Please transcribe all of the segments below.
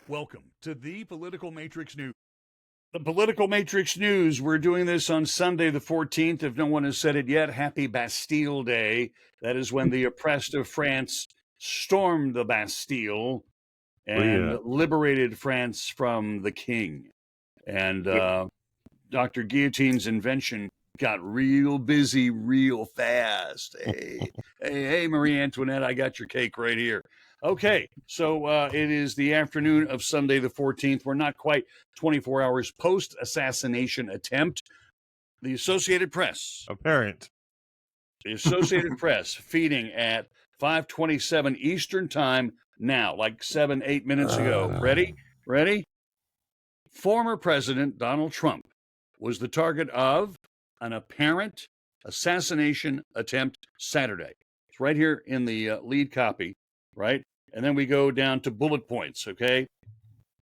Welcome to the Political Matrix News. The Political Matrix News. We're doing this on Sunday, the 14th. If no one has said it yet, happy Bastille Day. That is when the oppressed of France stormed the Bastille and liberated France from the king. And Dr. Guillotine's invention got real busy real fast. Hey, Marie Antoinette, I got your cake right here. Okay, so it is the afternoon of Sunday the 14th. We're not quite 24 hours post-assassination attempt. The Associated Press. The Associated Press feeding at 5:27 Eastern Time now, like 7-8 minutes ago. Ready? Former President Donald Trump was the target of an apparent assassination attempt Saturday. It's right here in the lead copy, right? And then we go down to bullet points, okay?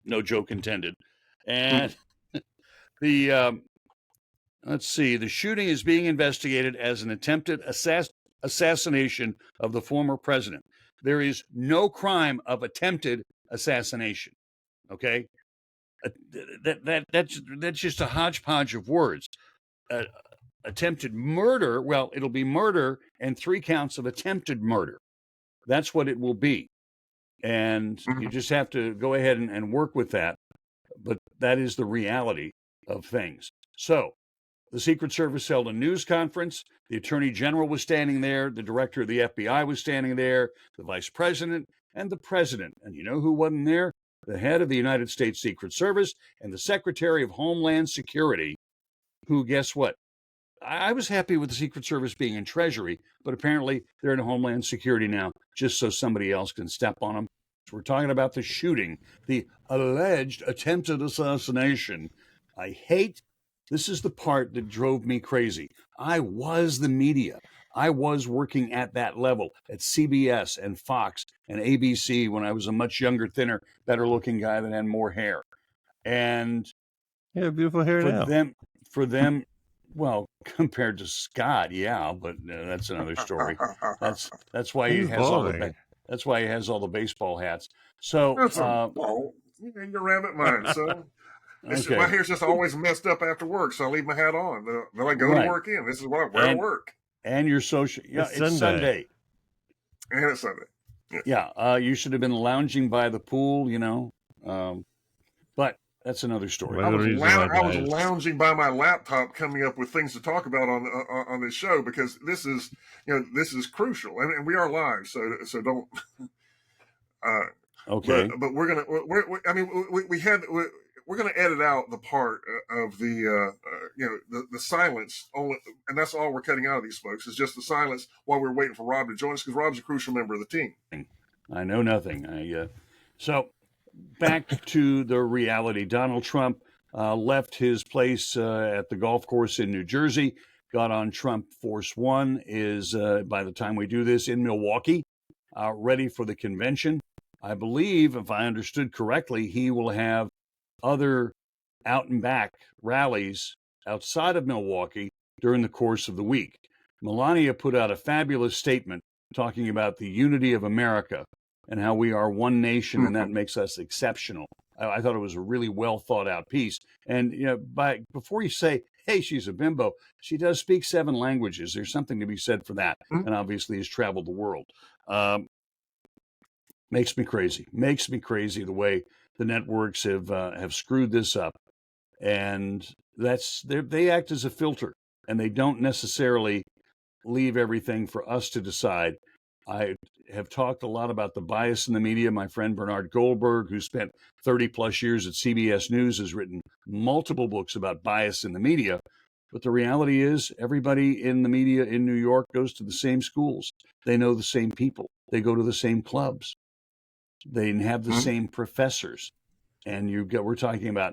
No joke intended. And let's see, the shooting is being investigated as an attempted assassination of the former president. There is no crime of attempted assassination, okay? That's just a hodgepodge of words. Attempted murder, well, it'll be murder and 3 counts of attempted murder. That's what it will be. And you just have to go ahead and work with that. But that is the reality of things. So the Secret Service held a news conference. The Attorney General was standing there. The Director of the FBI was standing there. The Vice President and the President. And you know who wasn't there? The head of the United States Secret Service and the Secretary of Homeland Security, who, guess what? I was happy with the Secret Service being in Treasury, but apparently they're in Homeland Security now, just so somebody else can step on them. So we're talking about the shooting, the alleged attempted assassination. This is the part that drove me crazy. I was the media. I was working at that level at CBS and Fox and ABC when I was a much younger, thinner, better-looking guy that had more hair. And yeah, beautiful hair now. For them, well, compared to Scott, yeah, but that's another story. That's why he has that's why he has all the baseball hats. So your rabbit mind. So my hair's just always messed up after work, so I leave my hat on. Then I go to work in. This is what I wear to work. And your social, it's Sunday. And it's Sunday. Yeah, you should have been lounging by the pool, but that's another story. I was lounging by my laptop, coming up with things to talk about on this show, because this is crucial, and we are live, so don't. Okay. But we're gonna edit out the part of the silence only, and that's all we're cutting out of these folks is just the silence while we're waiting for Rob to join us, because Rob's a crucial member of the team. I know nothing. So. Back to the reality. Donald Trump left his place at the golf course in New Jersey, got on Trump Force One, is, by the time we do this, in Milwaukee, ready for the convention. I believe, if I understood correctly, he will have other out and back rallies outside of Milwaukee during the course of the week. Melania put out a fabulous statement talking about the unity of America and how we are one nation, and that makes us exceptional. I thought it was a really well thought out piece. And before you say, "Hey, she's a bimbo," she does speak 7 languages. There's something to be said for that, and obviously has traveled the world. Makes me crazy. Makes me crazy the way the networks have screwed this up, and they act as a filter, and they don't necessarily leave everything for us to decide. I have talked a lot about the bias in the media. My friend Bernard Goldberg, who spent 30 plus years at CBS News, has written multiple books about bias in the media. But the reality is everybody in the media in New York goes to the same schools. They know the same people. They go to the same clubs. They have the same professors. And we're talking about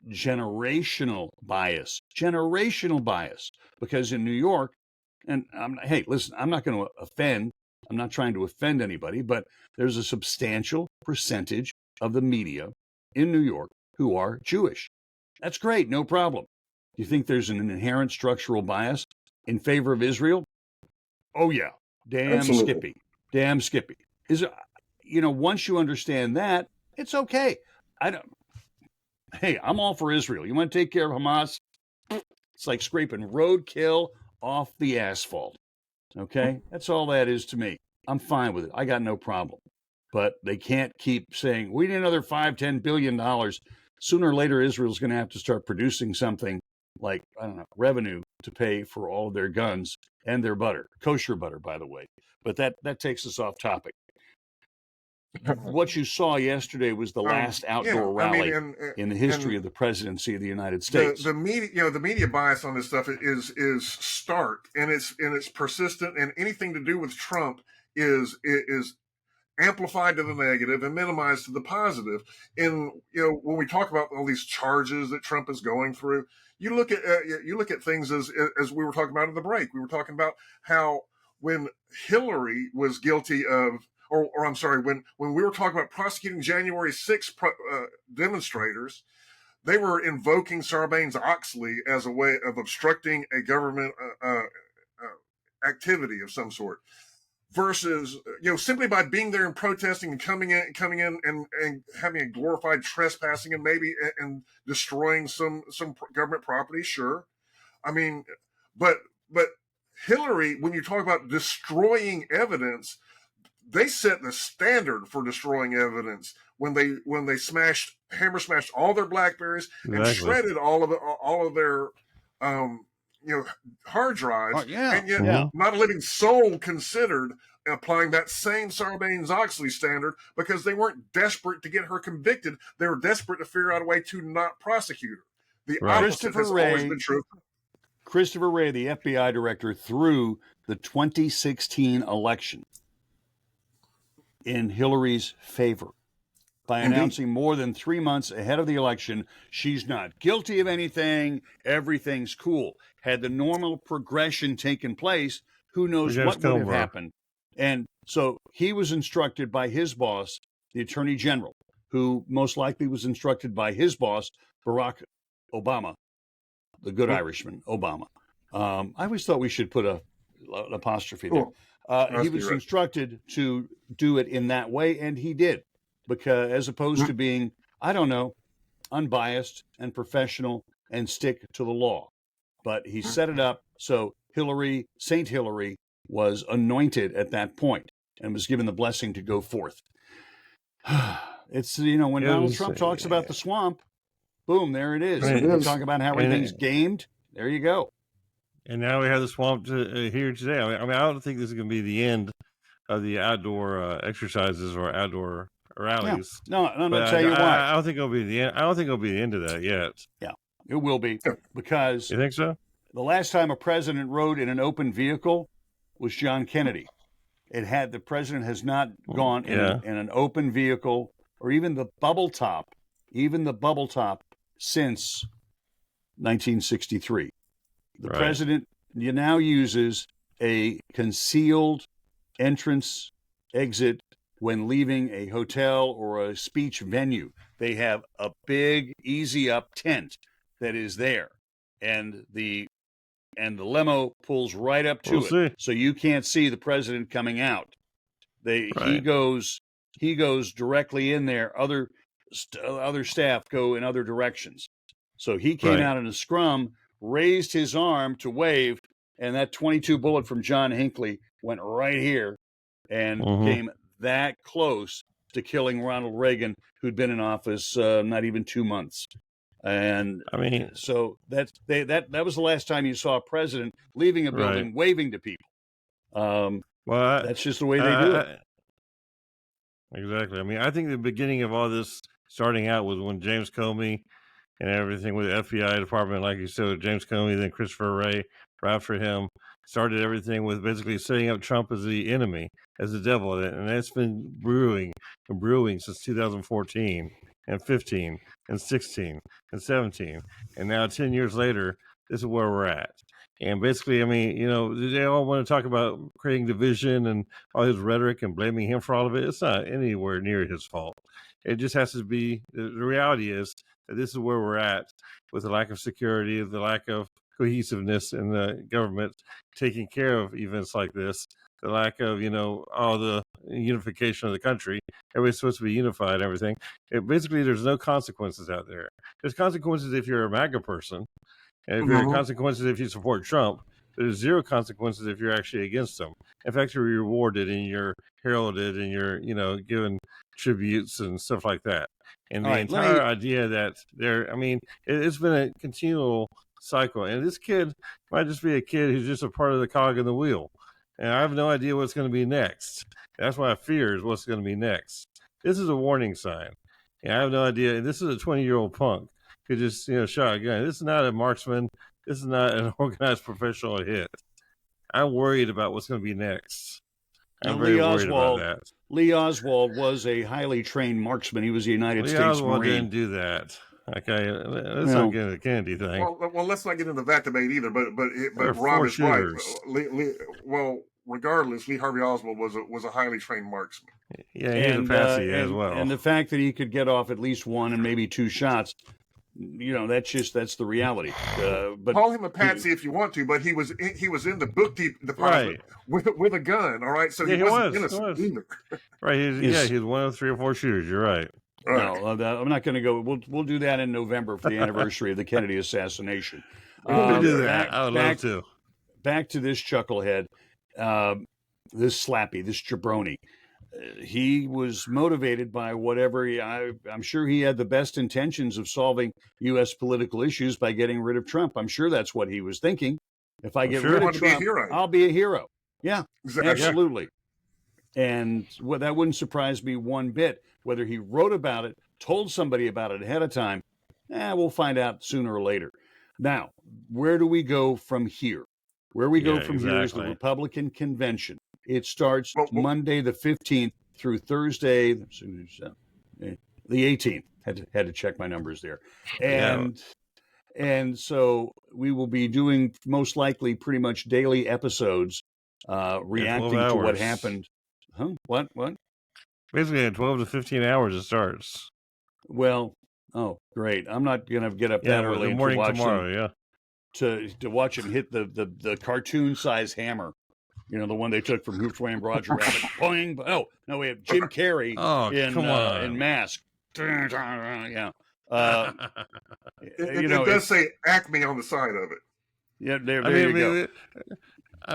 generational bias, because in New York, and hey, listen, I'm not going to offend. I'm not trying to offend anybody, but there's a substantial percentage of the media in New York who are Jewish. That's great, no problem. Do you think there's an inherent structural bias in favor of Israel? Oh, yeah. Damn Skippy. Once you understand that, it's okay. Hey, I'm all for Israel. You want to take care of Hamas? It's like scraping roadkill off the asphalt. Okay? That's all that is to me. I'm fine with it. I got no problem. But they can't keep saying, we need another $5-10 billion. Sooner or later, Israel's going to have to start producing something like, I don't know, revenue to pay for all of their guns and their butter. Kosher butter, by the way. But that takes us off topic. What you saw yesterday was the last outdoor rally in the history of the presidency of the United States. The media, the media bias on this stuff is stark, and it's persistent, and anything to do with Trump is amplified to the negative and minimized to the positive. And when we talk about all these charges that Trump is going through, you look at things as we were talking about in the break. We were talking about how when Hillary was guilty of. Or I'm sorry, when we were talking about prosecuting January 6th demonstrators, they were invoking Sarbanes-Oxley as a way of obstructing a government activity of some sort, versus simply by being there and protesting and coming in and having a glorified trespassing and maybe and destroying some government property. Sure, I mean, but Hillary, when you talk about destroying evidence, they set the standard for destroying evidence when they hammer smashed all their BlackBerries and shredded all of their hard drives, and yet not a living soul considered applying that same Sarbanes-Oxley standard, because they weren't desperate to get her convicted. They were desperate to figure out a way to not prosecute her. The opposite has always been true. Christopher Wray, the FBI director, threw the 2016 election in Hillary's favor by announcing more than 3 months ahead of the election, she's not guilty of anything, everything's cool. Had the normal progression taken place, who knows what would have happened. And so he was instructed by his boss, the Attorney General, who most likely was instructed by his boss, Barack Obama, the good Irishman, Obama. I always thought we should put an apostrophe there. He was instructed to do it in that way, and he did, because as opposed to being, I don't know, unbiased and professional and stick to the law. But he set it up so Saint Hillary, was anointed at that point and was given the blessing to go forth. It's, when Donald Trump talks about the swamp, boom, there it is. You talk about how everything's gamed, there you go. And now we have the swamp here today. I mean, I don't think this is going to be the end of the outdoor exercises or outdoor rallies. Yeah. No, I'll tell you why. I don't think it'll be the end. I don't think it'll be the end of that yet. Yeah, it will be, because you think so? The last time a president rode in an open vehicle was John Kennedy. The president has not gone in an open vehicle, or even the bubble top since 1963. The president now uses a concealed entrance exit when leaving a hotel or a speech venue. They have a big easy up tent that is there, and the limo pulls right up to it, so you can't see the president coming out. He goes directly in there. Other staff go in other directions. So he came out in a scrum, raised his arm to wave, and that 22 bullet from John Hinckley went right here and came that close to killing Ronald Reagan, who'd been in office not even 2 months. And I mean, so that was the last time you saw a president leaving a building waving to people. That's just the way they do it. Exactly. I mean, I think the beginning of all this starting out was when James Comey and everything with the FBI department, like you said, James Comey, then Christopher Wray, right after him, started everything with basically setting up Trump as the enemy, as the devil. And that's been brewing since 2014 and 15 and 16 and 17. And now 10 years later, this is where we're at. And basically, I mean, they all want to talk about creating division and all his rhetoric and blaming him for all of it. It's not anywhere near his fault. It just has to be, the reality is that this is where we're at, with the lack of security, the lack of cohesiveness in the government taking care of events like this, the lack of, all the unification of the country. Everybody's supposed to be unified and everything. Basically, there's no consequences out there. There's consequences if you're a MAGA person, and if there are consequences if you support Trump. There's zero consequences if you're actually against them. In fact, you're rewarded and you're heralded and you're, given tributes and stuff like that. And the entire idea that it's been a continual cycle. And this kid might just be a kid who's just a part of the cog in the wheel. And I have no idea what's going to be next. That's why I fear is what's going to be next. This is a warning sign. And I have no idea. And this is a 20-year-old punk who just, shot a gun. This is not a marksman. This is not an organized professional hit. I'm worried about what's going to be next. I'm very worried about that. Lee Oswald was a highly trained marksman. He was a United States Oswald Marine. Didn't do that. Okay, let's not get into the Kennedy thing. Well, let's not get into that debate either. But Rob is right. Regardless, Lee Harvey Oswald was a highly trained marksman. Yeah, he's a patsy as well. And the fact that he could get off at least one and maybe two shots, that's the reality. But call him a patsy if you want to, but he was in the book department with a gun. All right, so he wasn't innocent either. Right, he's one of 3 or 4 shooters. You're right. No, I'm not going to go. We'll do that in November for the anniversary of the Kennedy assassination. We'll do that. I would love to. Back to this chucklehead, this slappy, this jabroni. He was motivated by whatever. I'm sure he had the best intentions of solving U.S. political issues by getting rid of Trump. I'm sure that's what he was thinking. If I get rid of Trump, I'll be a hero. Yeah, exactly. Absolutely. And that wouldn't surprise me one bit. Whether he wrote about it, told somebody about it ahead of time, we'll find out sooner or later. Now, where do we go from here? Where we go from here is the Republican convention. It starts Monday the 15th through Thursday the 18th. Had to check my numbers there. And so we will be doing most likely pretty much daily episodes reacting to what happened. Huh? What? Basically, in 12 to 15 hours it starts. Well, great. I'm not going to get up that early the morning tomorrow, to watch him hit the cartoon-size hammer. The one they took from Who Framed Roger Rabbit. Boing. No, we have Jim Carrey in Mask. Yeah. It does say Acme on the side of it. Yeah, there you go.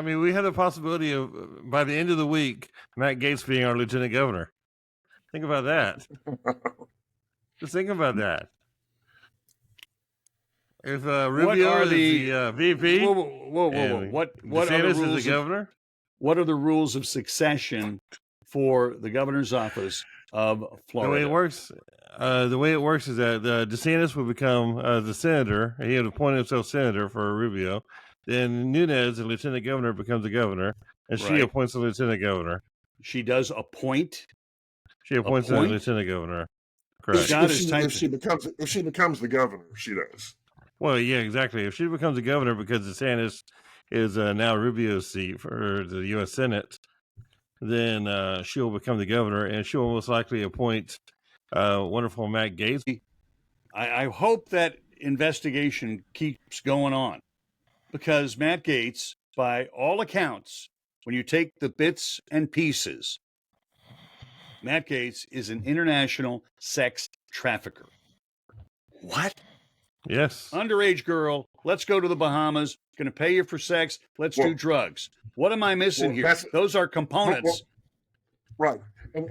We have the possibility of, by the end of the week, Matt Gaetz being our lieutenant governor. Think about that. Just think about that. If Rubio is the VP, whoa. What DeSantis are the rules is the governor? What are the rules of succession for the governor's office of Florida? The way it works is that DeSantis would become the senator. He would appoint himself senator for Rubio. Then Nunes, the lieutenant governor, becomes the governor, and she appoints the lieutenant governor. She does appoint. She appoints the lieutenant governor. Correct. If she becomes the governor, she does. Well, yeah, exactly. If she becomes the governor, because DeSantis is now Rubio's seat for the U.S. Senate, then she'll become the governor, and she'll most likely appoint wonderful Matt Gaetz. I hope that investigation keeps going on, because Matt Gaetz, by all accounts, when you take the bits and pieces, Matt Gaetz is an international sex trafficker. What? Yes. Underage girl, let's go to the Bahamas. Going to pay you for sex. Let's do drugs. What am I missing here? Those are components. Right. And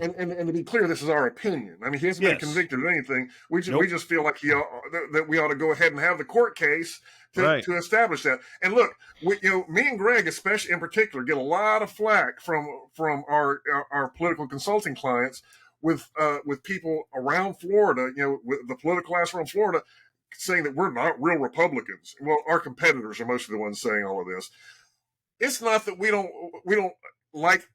to be clear, this is our opinion. He hasn't been convicted of anything. We just feel like that we ought to go ahead and have the court case to establish that. And look, me and Greg, especially in particular, get a lot of flack from our political consulting clients with people around Florida, with the political class around Florida, saying that we're not real Republicans. Well, our competitors are most of the ones saying all of this. It's not that we don't like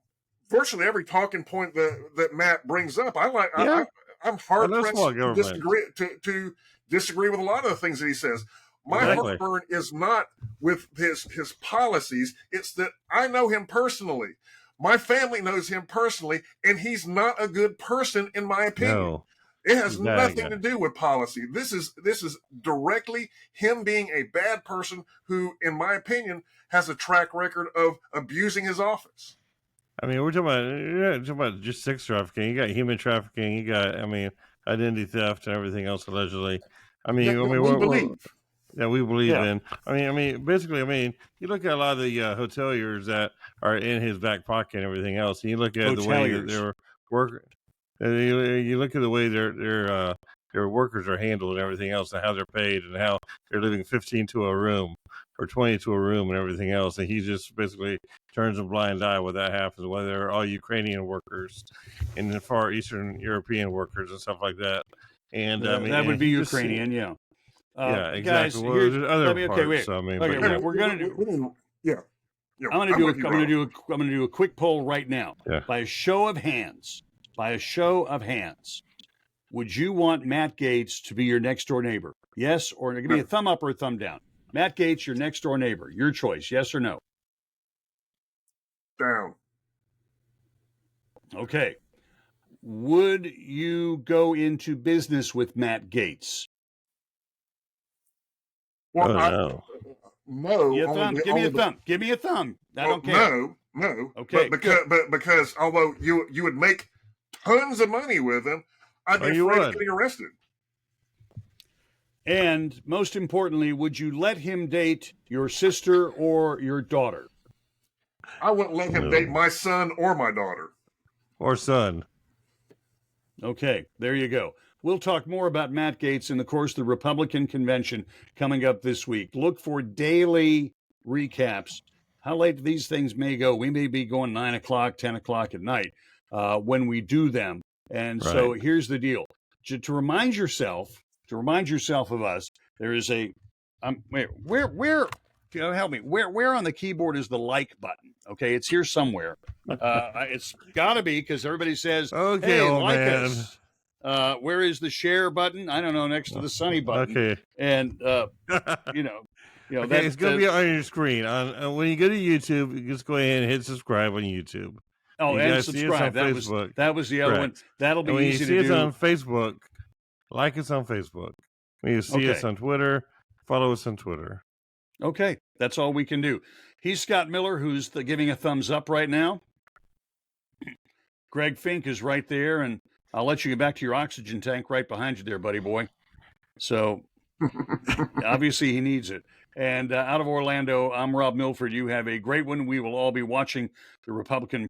virtually every talking point that Matt brings up. I'm hard pressed to disagree with a lot of the things that he says. My heartburn is not with his policies. It's that I know him personally. My family knows him personally, and he's not a good person, in my opinion. No. It has nothing to do with policy. This is directly him being a bad person who, in my opinion, has a track record of abusing his office. I mean, we're talking about just sex trafficking. You got human trafficking. You got, I mean, identity theft and everything else allegedly. I mean, That we believe. that we believe Yeah. in. I mean, basically, I mean, you look at a lot of the hoteliers that are in his back pocket and everything else, and you look at the way that Hoteliers. they're working. You look at the way their workers are handled and everything else, and how they're paid, and how they're living 15 to a room or 20 to a room and everything else. And he just basically turns a blind eye when that happens, whether they're all Ukrainian workers and the Far Eastern European workers and stuff like that. And I mean, that would and be he just Ukrainian, yeah. yeah, exactly. Guys, Well, here's, there's other okay, parts. wait. I mean, Okay, but yeah. we're gonna do. Yeah. I'm gonna do a quick poll right now. Yeah. By a show of hands, would you want Matt Gaetz to be your next door neighbor? Yes or no? Give me a thumb up or a thumb down. Matt Gaetz, your next door neighbor. Your choice. Yes or no? Down. Okay. Would you go into business with Matt Gaetz? Well, no. No. Give me a thumb. Give me a thumb. I don't care. No. Okay, But because although you would make tons of money with him, I'd be afraid of getting arrested. And most importantly, would you let him date your sister or your daughter? I wouldn't let him date my son or my daughter. Or son. Okay, there you go. We'll talk more about Matt Gaetz in the course of the Republican convention coming up this week. Look for daily recaps. How late these things may go. We may be going 9 o'clock, 10 o'clock at night when we do them. And so here's the deal. To remind yourself of us, there is a where help me. Where on the keyboard is the like button? Okay, it's here somewhere. It's got to be because everybody says, Okay, hey, old like man. us. Where is the share button? I don't know, next to the sunny button. Okay. And okay, it's going to be on your screen. On when you go to YouTube, you just go ahead and hit subscribe on YouTube. Oh, you and See subscribe. us on Facebook. That was the other one. That'll be and when easy you see to do. us on Facebook, like us on Facebook. When you see us on Twitter, follow us on Twitter. Okay, that's all we can do. He's Scott Miller, who's giving a thumbs up right now. Greg Fink is right there, and I'll let you get back to your oxygen tank right behind you there, buddy boy. So obviously he needs it. And out of Orlando, I'm Rob Milford. You have a great one. We will all be watching the Republican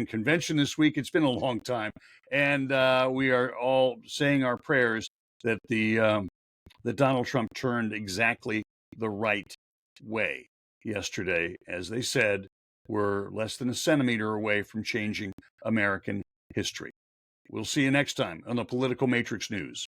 convention this week. It's been a long time. And we are all saying our prayers that that Donald Trump turned exactly the right way yesterday. As they said, we're less than a centimeter away from changing American history. We'll see you next time on the Political Matrix News.